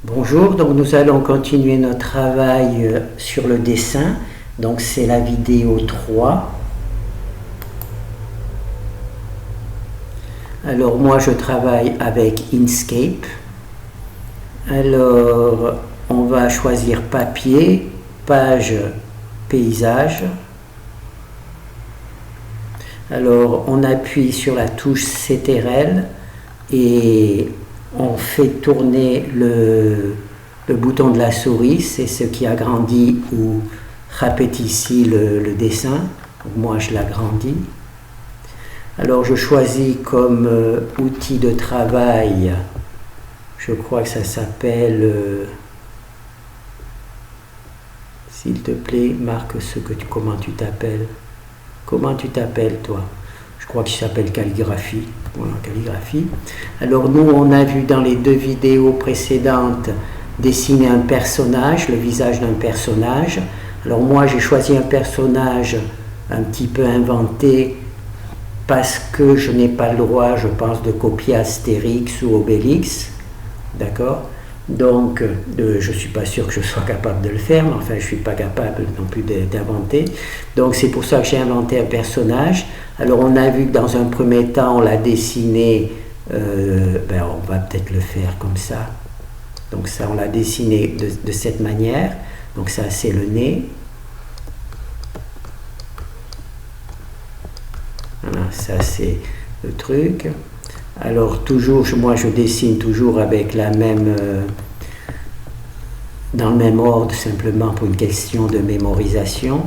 Bonjour, donc nous allons continuer notre travail sur le dessin. Donc c'est la vidéo 3. Alors moi je travaille avec Inkscape. Alors on va choisir papier, page, paysage. Alors on appuie sur la touche CTRL et on fait tourner le bouton de la souris, c'est ce qui agrandit ou rapétisse le dessin. Moi je l'agrandis. Alors je choisis comme outil de travail, je crois que ça s'appelle, s'il te plaît, marque comment tu t'appelles. Comment tu t'appelles toi? Je crois qu'il s'appelle calligraphie. Voilà, calligraphie. Alors nous, on a vu dans les deux vidéos précédentes dessiner un personnage, le visage d'un personnage. Alors moi, j'ai choisi un personnage un petit peu inventé parce que je n'ai pas le droit, je pense, de copier Astérix ou Obélix. D'accord? Donc, je ne suis pas sûr que je sois capable de le faire, mais enfin, je ne suis pas capable non plus d'inventer. Donc, c'est pour ça que j'ai inventé un personnage. Alors, on a vu que dans un premier temps, on l'a dessiné, on va peut-être le faire comme ça. Donc, ça, on l'a dessiné de cette manière. Donc, ça, c'est le nez. Voilà, ça, c'est le truc. Alors toujours, moi je dessine toujours avec la même, dans le même ordre, simplement pour une question de mémorisation.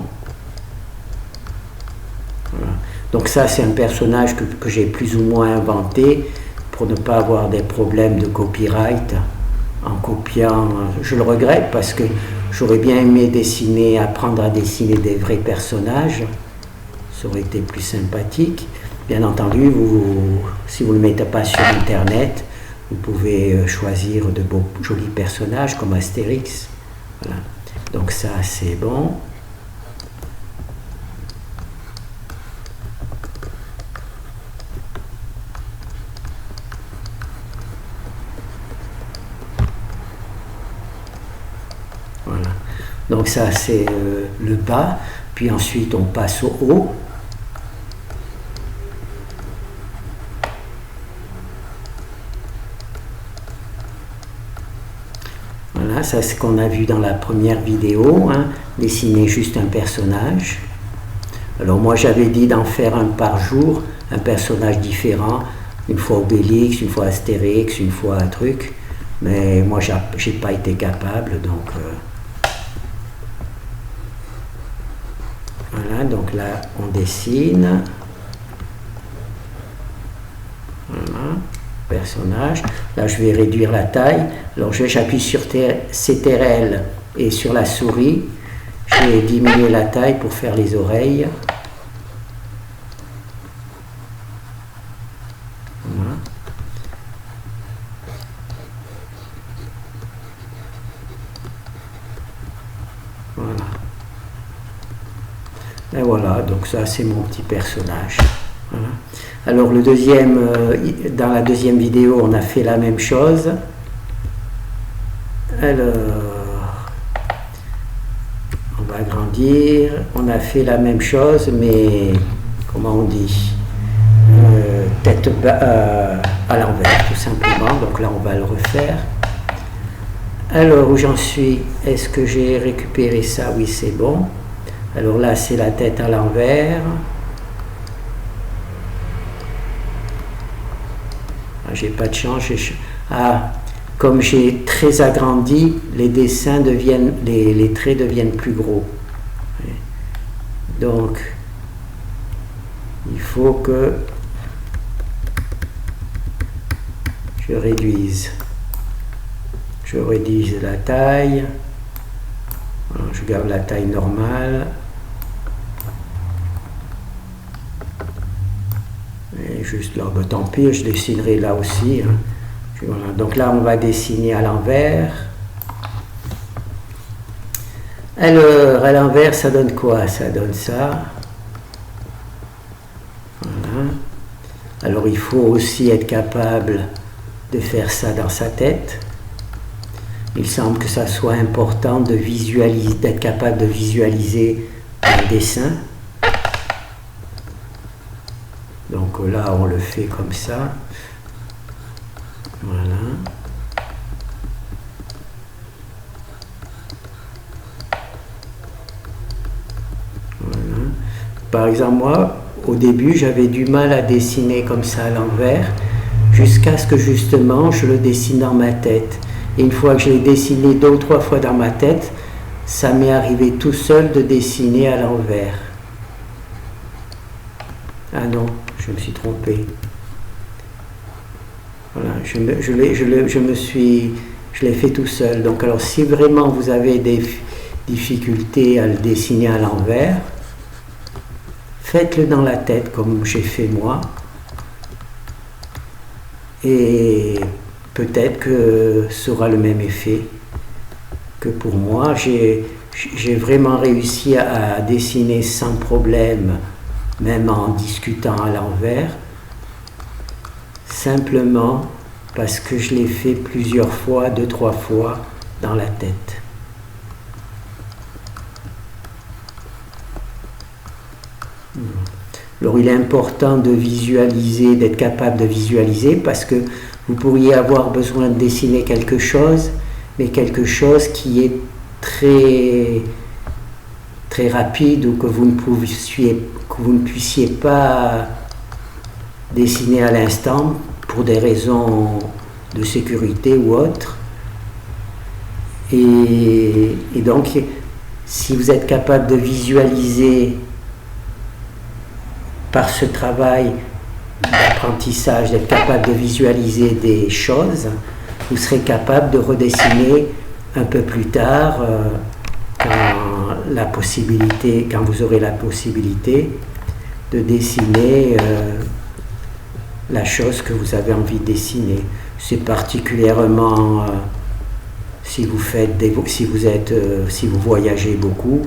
Voilà. Donc ça c'est un personnage que j'ai plus ou moins inventé pour ne pas avoir des problèmes de copyright en copiant. Je le regrette parce que j'aurais bien aimé apprendre à dessiner des vrais personnages. Ça aurait été plus sympathique. Bien entendu, si vous ne le mettez pas sur Internet, vous pouvez choisir de beaux, jolis personnages comme Astérix. Voilà. Donc ça, c'est bon. Voilà. Donc ça, c'est le bas. Puis ensuite, on passe au haut. Voilà, ça c'est ce qu'on a vu dans la première vidéo, hein, dessiner juste un personnage. Alors moi j'avais dit d'en faire un par jour, un personnage différent, une fois Obélix, une fois Astérix, une fois un truc, mais moi j'ai pas été capable, donc voilà, donc là on dessine. Voilà. Personnage. Là, je vais réduire la taille. Alors, j'appuie sur CTRL et sur la souris. Je vais diminuer la taille pour faire les oreilles. Voilà. Voilà. Et voilà, donc ça, c'est mon petit personnage. Voilà. Alors dans la deuxième vidéo, on a fait la même chose. Alors, on va agrandir. On a fait la même chose, mais comment on dit, tête à l'envers, tout simplement. Donc là, on va le refaire. Alors, où j'en suis? Est-ce que j'ai récupéré ça? Oui, c'est bon. Alors là, c'est la tête à l'envers. J'ai pas de chance. Comme j'ai très agrandi, les dessins deviennent, les traits deviennent plus gros. Donc, il faut que je réduise. Je réduise la taille. Alors, je garde la taille normale. Et juste là, tant pis, je dessinerai là aussi. Hein. Voilà. Donc là, on va dessiner à l'envers. Alors, à l'envers, ça donne quoi? Ça donne ça. Voilà. Alors, il faut aussi être capable de faire ça dans sa tête. il semble que ça soit important de visualiser, d'être capable de visualiser un dessin. Donc là, on le fait comme ça. Voilà. Voilà. Par exemple, moi, au début, j'avais du mal à dessiner comme ça à l'envers, jusqu'à ce que justement, je le dessine dans ma tête. Et une fois que je l'ai dessiné 2 ou 3 fois dans ma tête, ça m'est arrivé tout seul de dessiner à l'envers. Ah non, je me suis trompé. Voilà, je l'ai fait tout seul. Donc alors si vraiment vous avez des difficultés à le dessiner à l'envers, faites-le dans la tête comme j'ai fait moi. Et peut-être que ça aura le même effet que pour moi. J'ai vraiment réussi à dessiner sans problème, même en discutant à l'envers, simplement parce que je l'ai fait plusieurs fois, 2-3 fois dans la tête. Alors il est important de visualiser, d'être capable de visualiser, parce que vous pourriez avoir besoin de dessiner quelque chose, mais quelque chose qui est très, très rapide, ou que vous ne puissiez pas dessiner à l'instant pour des raisons de sécurité ou autres. Et donc, si vous êtes capable de visualiser par ce travail d'apprentissage, d'être capable de visualiser des choses, vous serez capable de redessiner un peu plus tard, quand vous aurez la possibilité de dessiner la chose que vous avez envie de dessiner. C'est particulièrement si vous voyagez beaucoup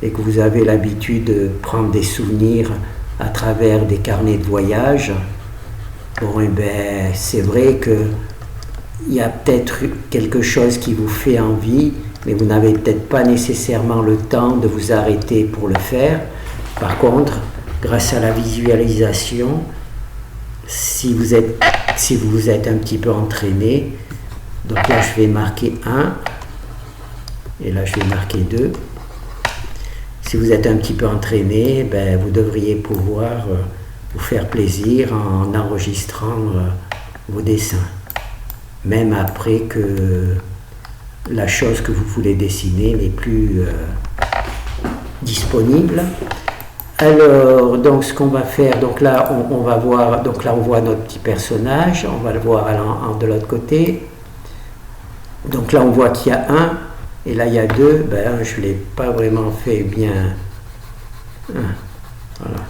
et que vous avez l'habitude de prendre des souvenirs à travers des carnets de voyage. Bon, et ben, c'est vrai qu'il y a peut-être quelque chose qui vous fait envie, mais vous n'avez peut-être pas nécessairement le temps de vous arrêter pour le faire. Par contre, grâce à la visualisation, si vous vous êtes un petit peu entraîné, donc là je vais marquer 1, et là je vais marquer 2. Si vous êtes un petit peu entraîné, ben, vous devriez pouvoir vous faire plaisir en enregistrant vos dessins, même après que la chose que vous voulez dessiner n'est plus disponible. Alors, donc ce qu'on va faire, donc là on va voir, donc là on voit notre petit personnage, on va le voir de l'autre côté. Donc là on voit qu'il y a 1, et là il y a 2, ben je ne l'ai pas vraiment fait bien. Voilà.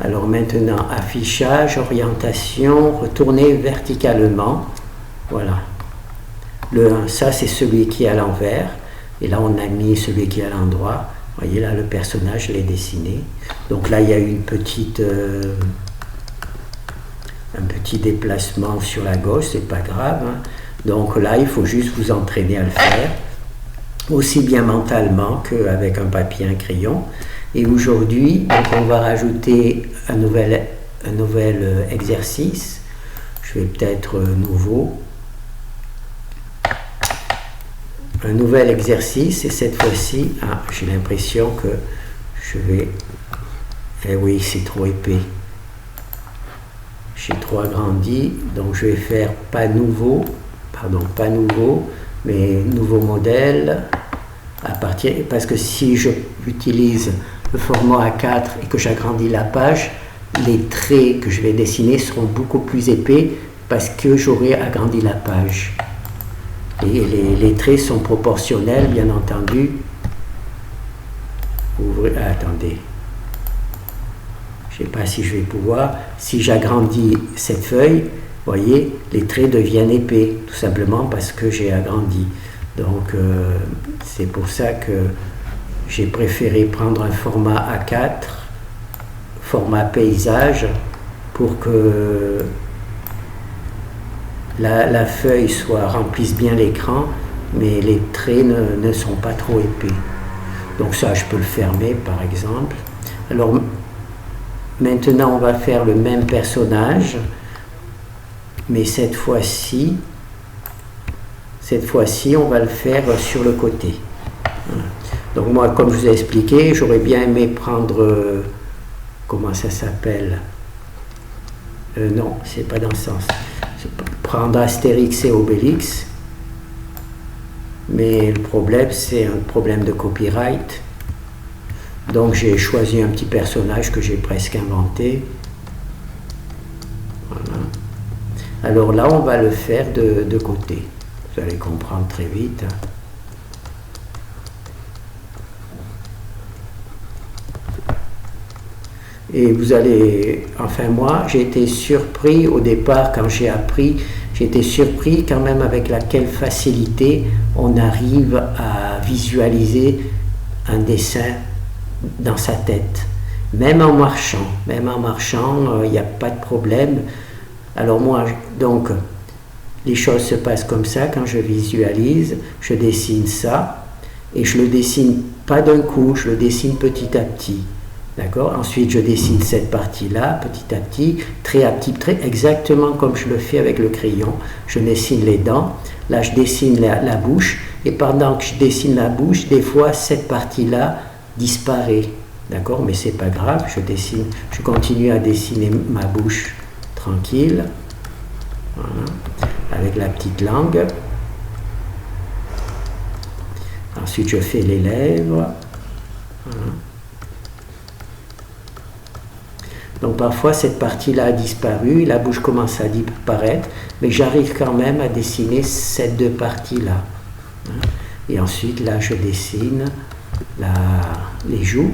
Alors maintenant, affichage, orientation, retourner verticalement. Voilà. Le 1, ça c'est celui qui est à l'envers, et là on a mis celui qui est à l'endroit. Vous voyez là, le personnage, je l'ai dessiné. Donc là, il y a eu un petit déplacement sur la gauche, c'est pas grave. Hein. Donc là, il faut juste vous entraîner à le faire, aussi bien mentalement qu'avec un papier et un crayon. Et aujourd'hui, donc on va rajouter un nouvel exercice. Je vais peut-être nouveau. Un nouvel exercice, et cette fois-ci, j'ai l'impression que je vais... Eh oui, c'est trop épais. J'ai trop agrandi, donc je vais faire pas nouveau, mais nouveau modèle, parce que si j'utilise le format A4 et que j'agrandis la page, les traits que je vais dessiner seront beaucoup plus épais parce que j'aurai agrandi la page. Et les traits sont proportionnels, bien entendu. Attendez. Je ne sais pas si je vais pouvoir. Si j'agrandis cette feuille, vous voyez, les traits deviennent épais, tout simplement parce que j'ai agrandi. Donc, c'est pour ça que j'ai préféré prendre un format A4, format paysage, pour que la feuille remplisse bien l'écran, mais les traits ne sont pas trop épais. Donc ça, je peux le fermer par exemple. Alors maintenant, on va faire le même personnage, mais cette fois-ci, on va le faire sur le côté. Donc moi, comme je vous ai expliqué, j'aurais bien aimé prendre, comment ça s'appelle, non, c'est pas dans ce sens. Prendre Astérix et Obélix, mais le problème, c'est un problème de copyright. Donc j'ai choisi un petit personnage que j'ai presque inventé. Voilà. Alors là, on va le faire de côté. Vous allez comprendre très vite. Et vous allez, enfin moi, j'ai été surpris au départ quand j'ai appris, j'ai été surpris quand même avec quelle facilité on arrive à visualiser un dessin dans sa tête. Même en marchant, il n'y a pas de problème. Alors moi, donc, les choses se passent comme ça quand je visualise, je dessine ça, et je le dessine pas d'un coup, je le dessine petit à petit. D'accord ? Ensuite, je dessine cette partie-là, petit à petit, trait à petit trait, exactement comme je le fais avec le crayon. Je dessine les dents, là je dessine la bouche, et pendant que je dessine la bouche, des fois cette partie-là disparaît. D'accord ? Mais c'est pas grave, je continue à dessiner ma bouche tranquille, voilà, avec la petite langue. Ensuite, je fais les lèvres. Voilà. Donc parfois cette partie-là a disparu, la bouche commence à disparaître, mais j'arrive quand même à dessiner ces deux parties-là. Et ensuite là je dessine les joues.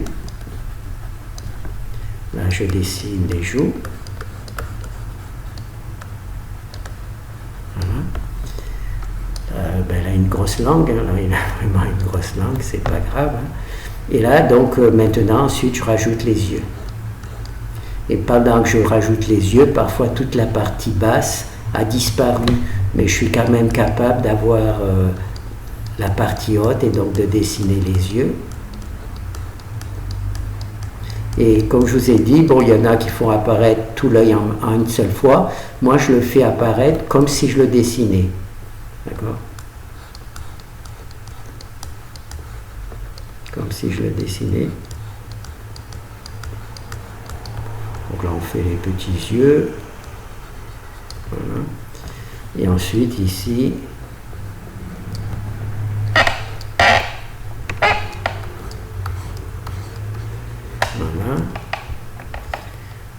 Là je dessine les joues. Voilà. Elle a une grosse langue, hein. Là, il a vraiment une grosse langue, c'est pas grave. Hein. Et là donc maintenant ensuite je rajoute les yeux. Et pendant que je rajoute les yeux, parfois toute la partie basse a disparu, mais je suis quand même capable d'avoir la partie haute et donc de dessiner les yeux. Et comme je vous ai dit, bon, il y en a qui font apparaître tout l'œil en une seule fois. Moi, je le fais apparaître comme si je le dessinais. D'accord ? Comme si je le dessinais. Donc là, on fait les petits yeux. Voilà. Et ensuite, ici, voilà.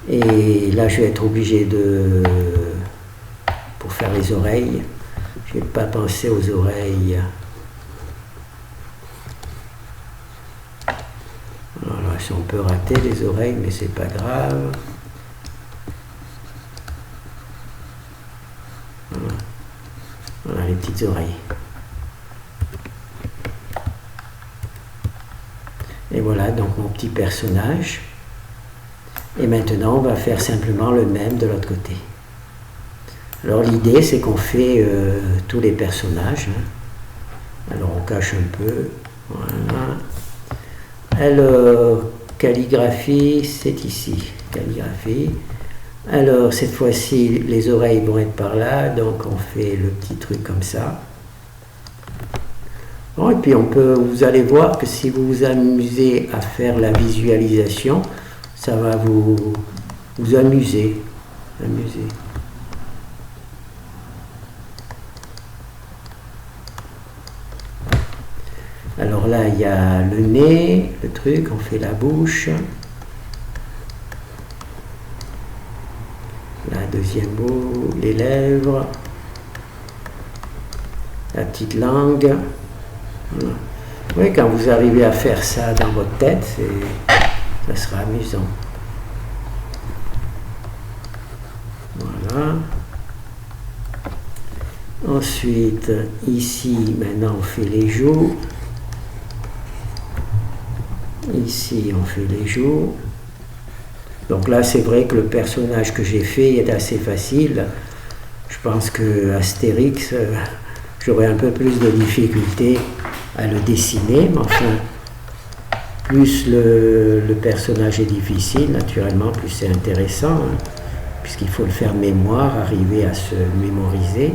Et là, je vais être obligé pour faire les oreilles, je n'ai pas pensé aux oreilles. Voilà, si on peut rater les oreilles, mais c'est pas grave. Voilà. Voilà les petites oreilles. Et voilà donc mon petit personnage. Et maintenant on va faire simplement le même de l'autre côté. Alors l'idée c'est qu'on fait tous les personnages. Hein. Alors on cache un peu. Voilà. Alors, calligraphie, c'est ici, calligraphie. Alors, cette fois-ci, les oreilles vont être par là, donc on fait le petit truc comme ça. Bon, et puis vous allez voir que si vous vous amusez à faire la visualisation, ça va vous amuser. Alors là, il y a le nez, le truc, on fait la bouche. La deuxième mot, les lèvres. La petite langue. Voilà. Oui, quand vous arrivez à faire ça dans votre tête, ça sera amusant. Voilà. Ensuite, ici, maintenant, on fait les joues. Ici, on fait les joues. Donc là, c'est vrai que le personnage que j'ai fait est assez facile. je pense que Astérix, j'aurais un peu plus de difficulté à le dessiner, mais enfin, plus le personnage est difficile, naturellement, plus c'est intéressant, hein, puisqu'il faut le faire mémoire, arriver à se mémoriser.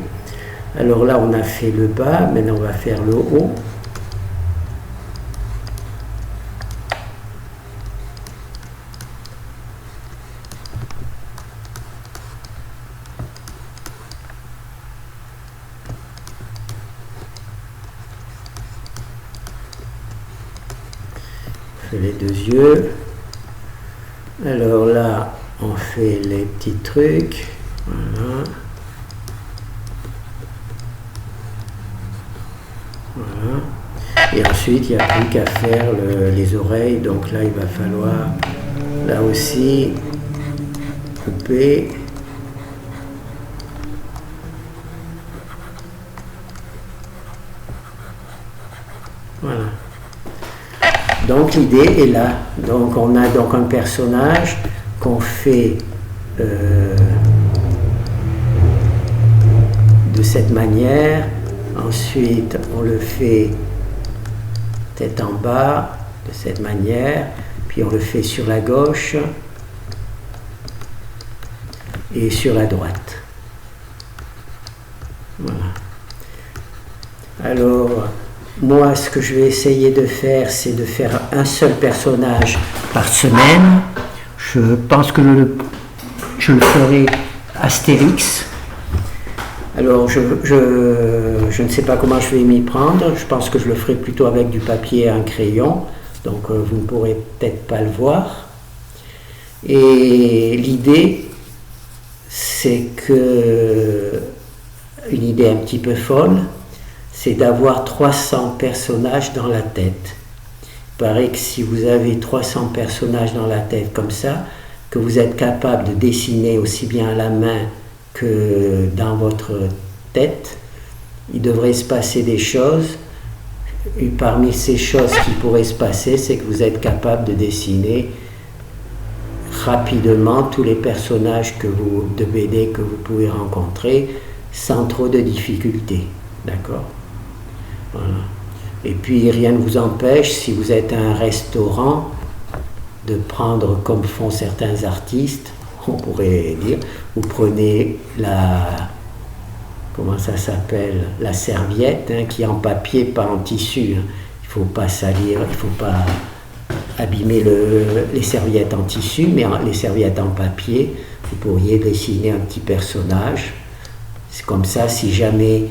Alors là, on a fait le bas, maintenant on va faire le haut. Les deux yeux. Alors là, on fait les petits trucs. Voilà. Voilà. Et ensuite, il n'y a plus qu'à faire les oreilles. Donc là, il va falloir, là aussi, couper. Voilà. Donc l'idée est là. Donc on a donc un personnage qu'on fait de cette manière. Ensuite on le fait tête en bas de cette manière. Puis on le fait sur la gauche et sur la droite. Voilà. Alors moi, ce que je vais essayer de faire, c'est de faire un seul personnage par semaine. Je pense que je le ferai Astérix. Alors, je ne sais pas comment je vais m'y prendre. Je pense que je le ferai plutôt avec du papier et un crayon. Donc, vous ne pourrez peut-être pas le voir. Et l'idée, c'est que, une idée un petit peu folle, c'est d'avoir 300 personnages dans la tête. Il paraît que si vous avez 300 personnages dans la tête comme ça, que vous êtes capable de dessiner aussi bien à la main que dans votre tête, il devrait se passer des choses. Et parmi ces choses qui pourraient se passer, c'est que vous êtes capable de dessiner rapidement tous les personnages de BD que vous pouvez rencontrer sans trop de difficultés. D'accord ? Voilà. Et puis rien ne vous empêche, si vous êtes à un restaurant, de prendre comme font certains artistes, on pourrait dire, vous prenez comment ça s'appelle, la serviette, hein, qui est en papier, pas en tissu. Hein. Il ne faut pas salir, il ne faut pas abîmer les serviettes en tissu, mais les serviettes en papier, vous pourriez dessiner un petit personnage. C'est comme ça, si jamais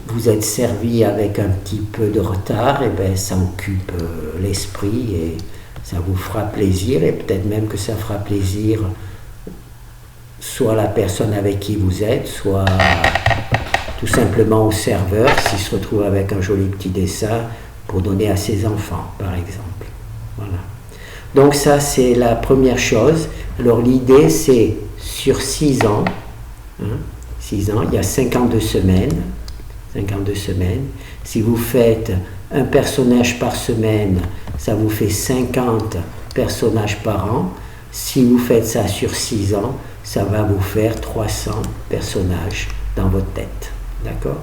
vous êtes servi avec un petit peu de retard, et bien ça occupe l'esprit et ça vous fera plaisir, et peut-être même que ça fera plaisir soit la personne avec qui vous êtes, soit tout simplement au serveur s'il se retrouve avec un joli petit dessin pour donner à ses enfants, par exemple. Voilà. Donc ça, c'est la première chose. Alors l'idée, c'est sur 6 ans, 6 ans, il y a 52 semaines. 52 semaines. Si vous faites un personnage par semaine, ça vous fait 50 personnages par an. Si vous faites ça sur 6 ans, ça va vous faire 300 personnages dans votre tête. D'accord ?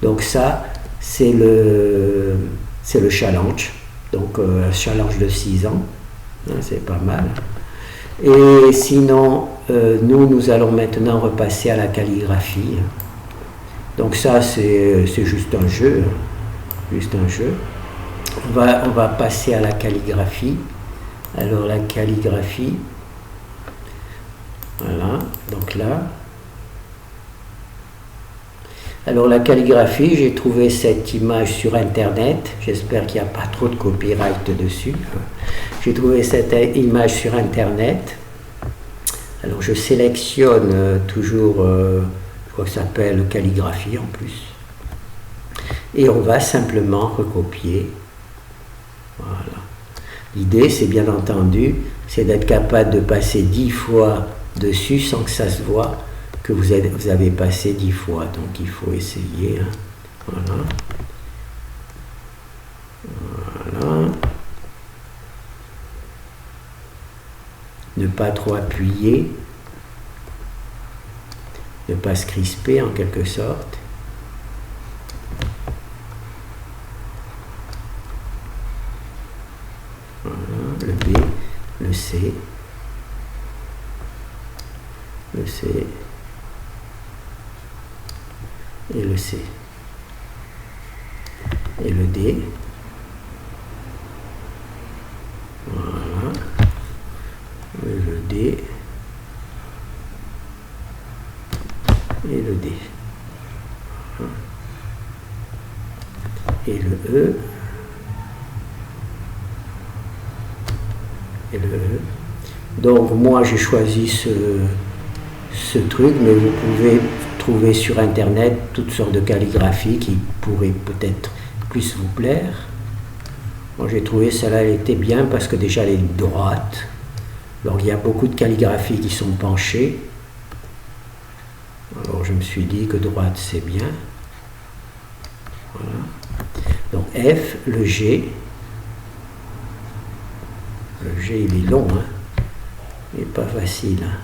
Donc ça, c'est le challenge. Donc un challenge de 6 ans, hein, c'est pas mal. Et sinon, nous allons maintenant repasser à la calligraphie. Donc ça, c'est juste un jeu. Juste un jeu. On va passer à la calligraphie. Alors la calligraphie, voilà, donc là. Alors la calligraphie, j'ai trouvé cette image sur internet, j'espère qu'il n'y a pas trop de copyright dessus. J'ai trouvé cette image sur internet. Alors je sélectionne toujours, je crois que ça s'appelle calligraphie en plus. Et on va simplement recopier. Voilà. L'idée, c'est bien entendu, c'est d'être capable de passer 10 fois dessus sans que ça se voit que vous avez passé 10 fois. Donc il faut essayer. Hein. Voilà. Voilà. Ne pas trop appuyer. ne pas se crisper en quelque sorte. Voilà, le B, le C, le C et le C. Et le D. Voilà. Et le D. Et le D. Et le E. Et le E. Donc moi j'ai choisi ce truc, mais vous pouvez trouver sur internet toutes sortes de calligraphies qui pourraient peut-être plus vous plaire. Moi j'ai trouvé celle-là, elle était bien parce que déjà elle est droite. Alors il y a beaucoup de calligraphies qui sont penchées. Alors je me suis dit que droite c'est bien. Voilà. Donc F, le G. Le G il est long, hein. Il n'est pas facile. Hein.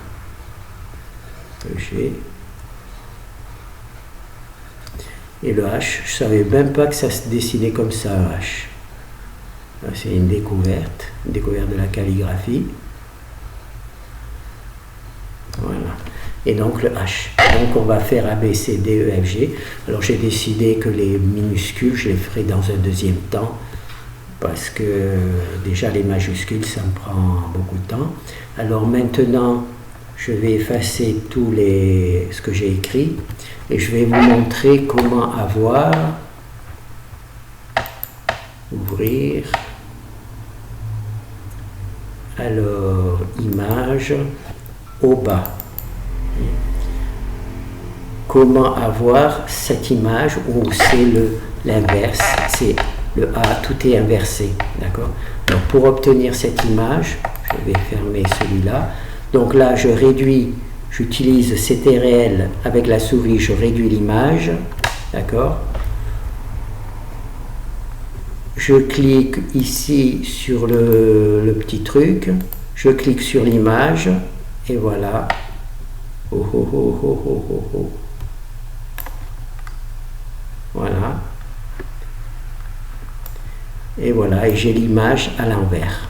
Le G. Et le H, je ne savais même pas que ça se dessinait comme ça, un H. C'est une découverte de la calligraphie. Voilà. Et donc le H. Donc on va faire A, B, C, D, E, F, G. Alors j'ai décidé que les minuscules, je les ferai dans un deuxième temps, parce que déjà les majuscules, ça me prend beaucoup de temps. Alors maintenant, je vais effacer ce que j'ai écrit, et je vais vous montrer comment avoir, ouvrir, alors image, au bas. Comment avoir cette image où c'est l'inverse, c'est le A, tout est inversé, d'accord? Donc pour obtenir cette image, je vais fermer celui-là. Donc là, je réduis, j'utilise CTRL avec la souris, je réduis l'image, d'accord? Je clique ici sur le petit truc, je clique sur l'image, et voilà. Oh, oh, oh, oh, oh, oh, oh. Voilà. Et voilà, et j'ai l'image à l'envers.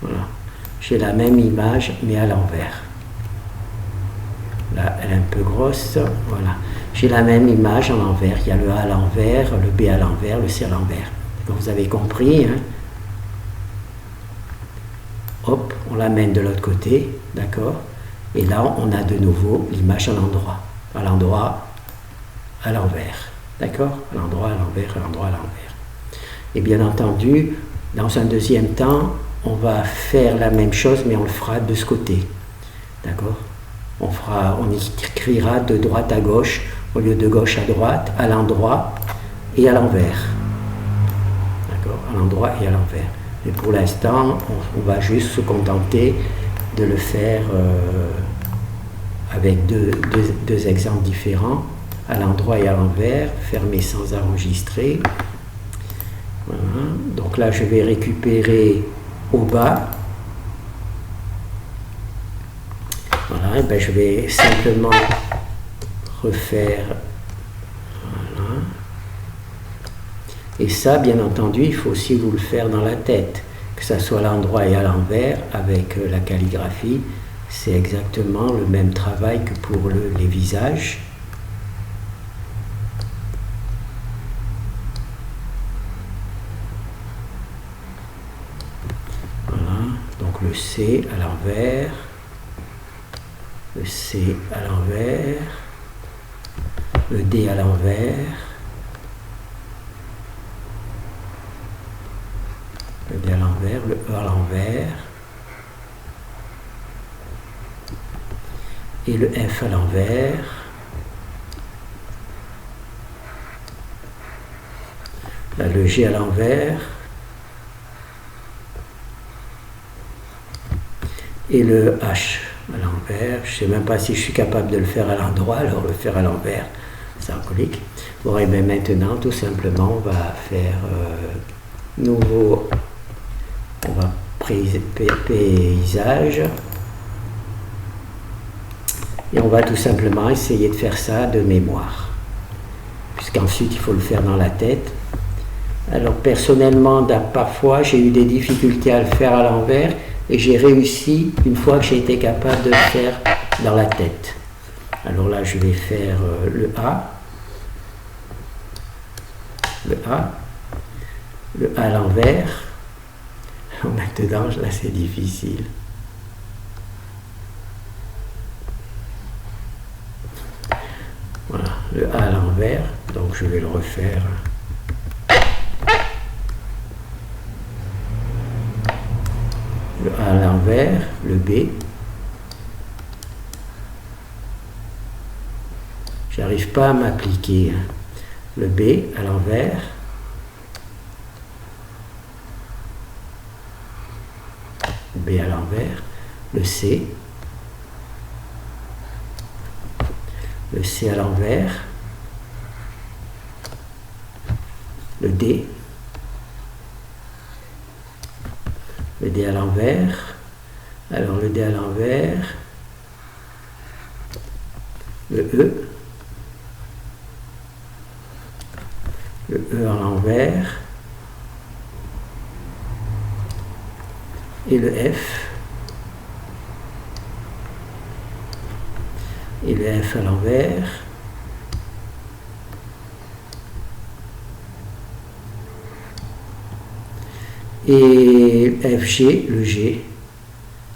Voilà. J'ai la même image, mais à l'envers. Là, elle est un peu grosse. Voilà. J'ai la même image à l'envers. Il y a le A à l'envers, le B à l'envers, le C à l'envers. Vous avez compris, hein? Hop, on l'amène de l'autre côté, d'accord? Et là, on a de nouveau l'image à l'endroit, à l'envers, d'accord? À l'endroit, à l'envers, à l'endroit, à l'envers. Et bien entendu, dans un deuxième temps, on va faire la même chose, mais on le fera de ce côté, d'accord? On écrira de droite à gauche, au lieu de gauche à droite, à l'endroit et à l'envers. D'accord? À l'endroit et à l'envers. Mais pour l'instant, on va juste se contenter de le faire avec deux exemples différents, à l'endroit et à l'envers, fermé sans enregistrer. Voilà. Donc là, je vais récupérer au bas. Voilà, et ben je vais simplement refaire. Voilà. Et ça, bien entendu, il faut aussi vous le faire dans la tête, que ça soit à l'endroit et à l'envers, avec la calligraphie, c'est exactement le même travail que pour les visages. Voilà, donc le C à l'envers, le C à l'envers, le D à l'envers, le D à l'envers, le E à l'envers, et le F à l'envers, là, le G à l'envers, et le H à l'envers. Je ne sais même pas si je suis capable de le faire à l'endroit, alors le faire à l'envers, c'est alcoolique. Bon, et bien maintenant, tout simplement, on va faire nouveau On va paysage. Et on va tout simplement essayer de faire ça de mémoire. Puisqu'ensuite, il faut le faire dans la tête. Alors, personnellement, parfois, j'ai eu des difficultés à le faire à l'envers. Et j'ai réussi une fois que j'ai été capable de le faire dans la tête. Alors là, je vais faire le A. Le A. Le A à l'envers. Maintenant, là, c'est difficile. Voilà, le A à l'envers, donc je vais le refaire. Le A à l'envers, le B. J'arrive pas à m'appliquer. Le B à l'envers. B à l'envers. Le C. Le C à l'envers, le D à l'envers, alors le D à l'envers, le E à l'envers, et le F, et le F à l'envers, et FG, le G.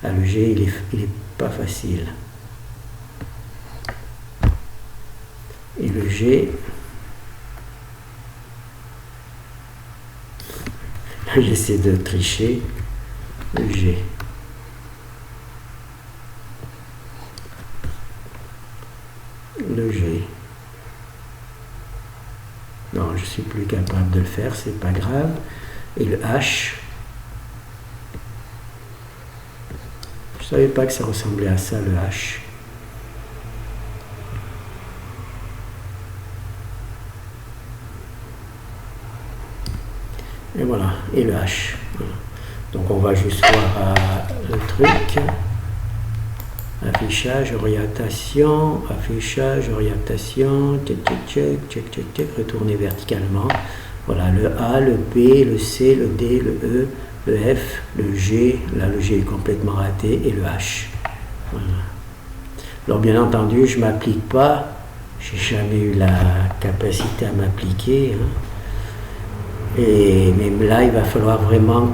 Ah, le G, il est pas facile. Et le G, j'essaie de tricher, le G. Le G. Non, je suis plus capable de le faire, c'est pas grave. Et le H. Je savais pas que ça ressemblait à ça, le H. Et voilà, et le H. Voilà. Donc on va juste voir le truc. Affichage, orientation, check, retourner verticalement. Voilà, le A, le B, le C, le D, le E, le F, le G. Là, le G est complètement raté, et le H. Voilà. Alors, bien entendu, je ne m'applique pas. J'ai jamais eu la capacité à m'appliquer. Et même là, il va falloir vraiment,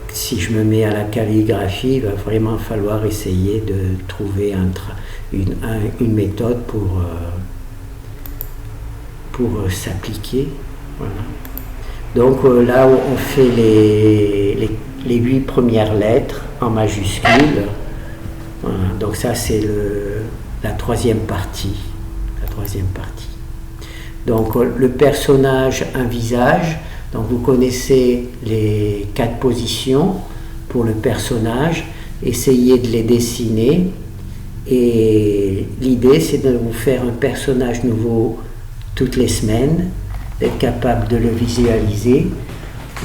si je me mets à la calligraphie, il va vraiment falloir essayer de trouver une méthode pour s'appliquer. Voilà. Donc là, on fait les 8 premières lettres en majuscule. Voilà. Donc ça, c'est la troisième partie. Donc le personnage, un visage. Donc vous connaissez les 4 positions pour le personnage, essayez de les dessiner, et l'idée c'est de vous faire un personnage nouveau toutes les semaines, d'être capable de le visualiser.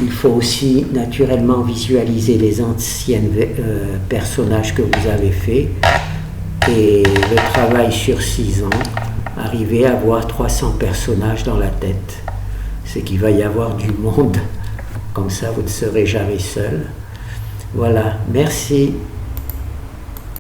Il faut aussi naturellement visualiser les anciens personnages que vous avez faits, et le travail sur 6 ans, arriver à avoir 300 personnages dans la tête. C'est qu'il va y avoir du monde, comme ça vous ne serez jamais seul. Voilà, merci.